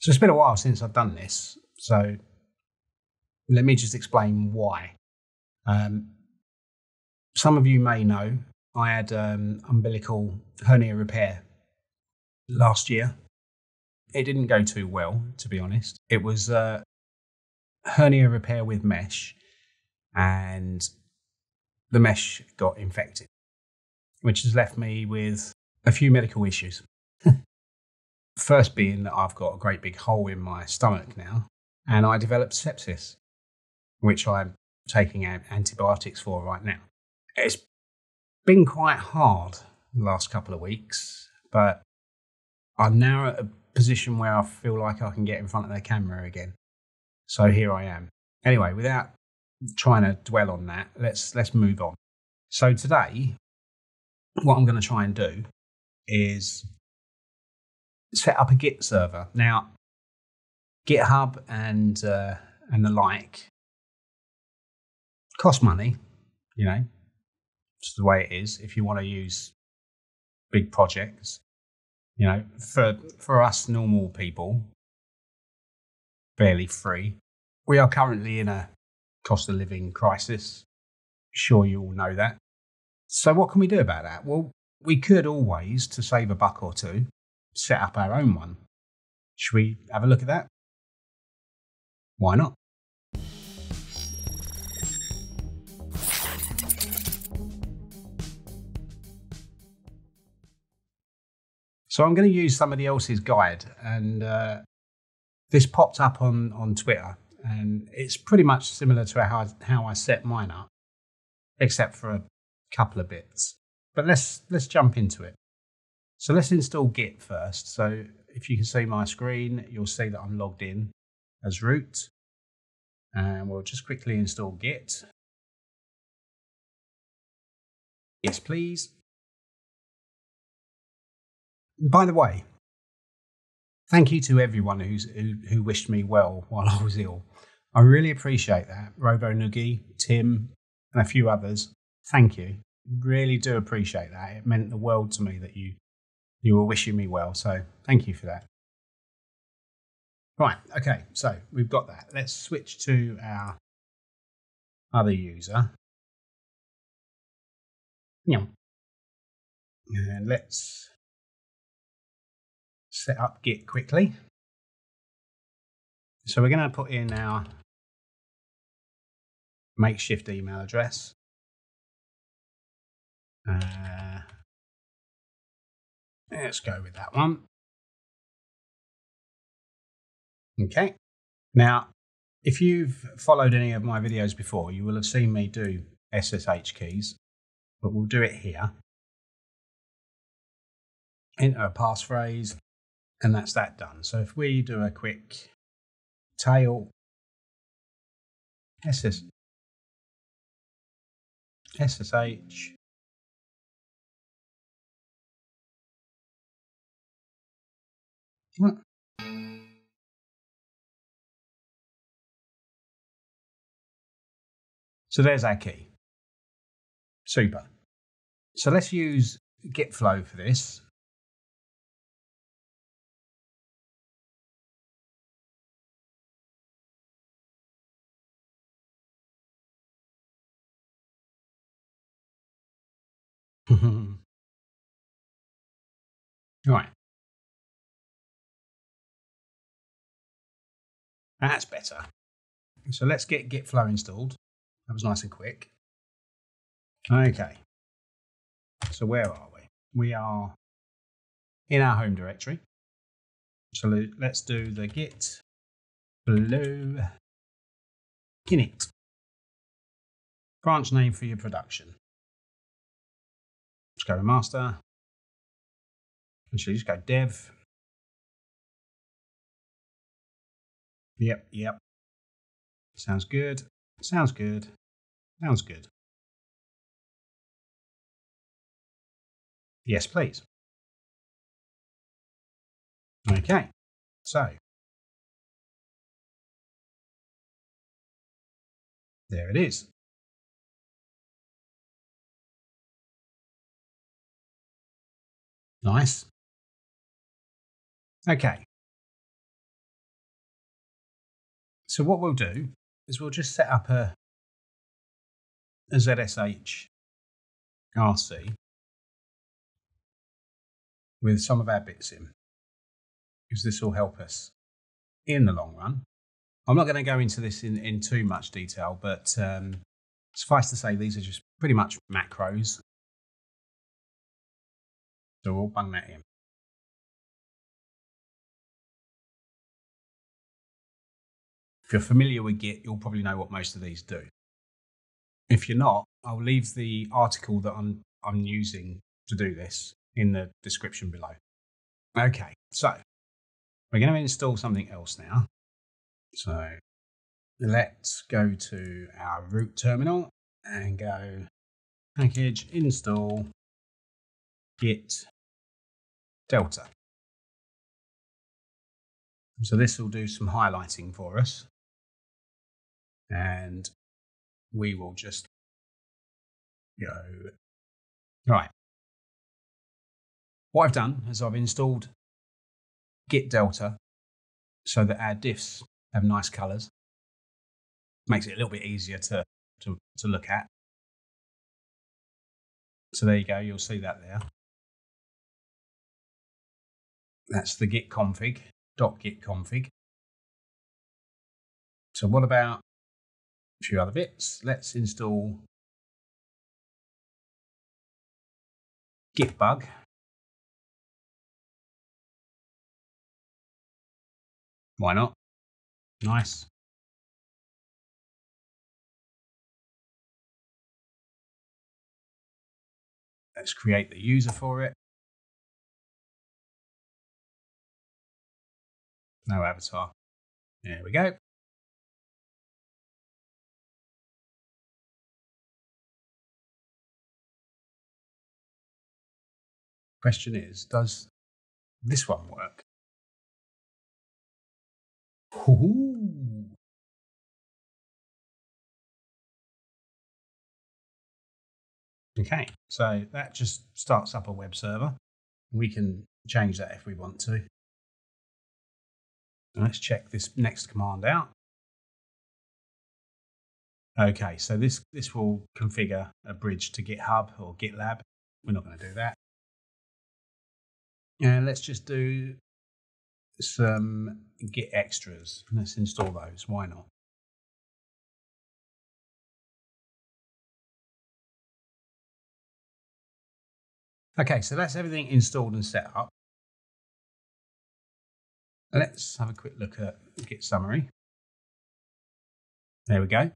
So it's been a while since I've done this, so let me just explain why. Some of you may know I had umbilical hernia repair last year. It didn't go too well, to be honest. It was hernia repair with mesh, and the mesh got infected, which has left me with a few medical issues. First being that I've got a great big hole in my stomach now, and I developed sepsis, which I'm taking out antibiotics for right now. It's been quite hard the last couple of weeks, but I'm now at a position where I feel like I can get in front of the camera again. So here I am. Anyway, without trying to dwell on that, let's move on. So today, what I'm going to try and do is set up a Git server. Now, GitHub and the like cost money, just the way it is. If you want to use big projects, for us normal people, fairly free. We are currently in a cost of living crisis. Sure, you all know that. So what can we do about that? Well, we could always, to save a buck or two, set up our own one. Should we have a look at that? Why not? So I'm going to use somebody else's guide, and this popped up on Twitter, and it's pretty much similar to how I set mine up, except for a couple of bits. But let's jump into it. So let's install Git first. So if you can see my screen, you'll see that I'm logged in as root, and we'll just quickly install Git. Yes, please. By the way, thank you to everyone who wished me well while I was ill. I really appreciate that. Robo Noogie, Tim, and a few others. Thank you. Really do appreciate that. It meant the world to me that you were wishing me well. So thank you for that. Right. Okay. So we've got that. Let's switch to our other user. And let's set up Git quickly. So we're going to put in our makeshift email address. Let's go with that one. Okay. Now, if you've followed any of my videos before, you will have seen me do SSH keys, but we'll do it here. Enter a passphrase, and that's that done. So if we do a quick tail SSH, what? So there's our key. Super. So let's use Git flow for this. Right. That's better. So let's get Git flow installed. That was nice and quick. Okay. So where are we? We are in our home directory. So let's do the git flow init. Branch name for your production. Let's go to master. Actually, just go dev. Yep. Sounds good. Sounds good. Sounds good. Yes, please. Okay. So there it is. Nice. Okay. So what we'll do is we'll just set up a ZSH RC with some of our bits in, because this will help us in the long run. I'm not going to go into this in too much detail, but suffice to say, these are just pretty much macros. So we'll bung that in. If you're familiar with Git, you'll probably know what most of these do. If you're not, I'll leave the article that I'm using to do this in the description below. Okay, so we're going to install something else now. So let's go to our root terminal and go package install git delta. So this will do some highlighting for us, and we will just go. Right. What I've done is I've installed git delta so that our diffs have nice colors. Makes it a little bit easier to look at. So there you go, you'll see that there. That's the git config, .git config. So what about a few other bits? Let's install git bug. Why not? Nice. Let's create the user for it. No avatar. There we go. Question is, does this one work? Ooh. Okay, so that just starts up a web server. We can change that if we want to. Let's check this next command out. Okay, so this will configure a bridge to GitHub or GitLab. We're not going to do that. And let's just do some Git extras. Let's install those. Why not? Okay, so that's everything installed and set up. Let's have a quick look at Git summary. There we go.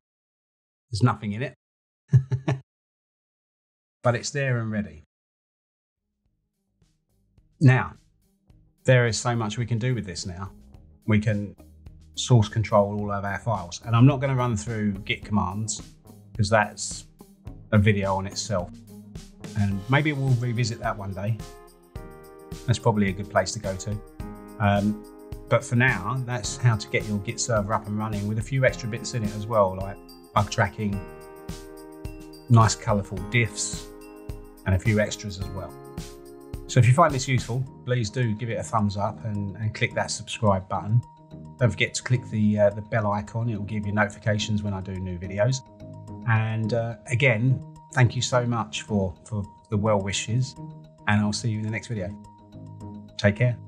There's nothing in it, but it's there and ready. Now, there is so much we can do with this now. We can source control all of our files, and I'm not going to run through Git commands because that's a video on itself, and maybe we'll revisit that one day. That's probably a good place to go to. But for now, that's how to get your Git server up and running with a few extra bits in it as well, like bug tracking, nice colourful diffs, and a few extras as well. So if you find this useful, please do give it a thumbs up and click that subscribe button. Don't forget to click the bell icon. It will give you notifications when I do new videos. And again, thank you so much for the well wishes, and I'll see you in the next video. Take care.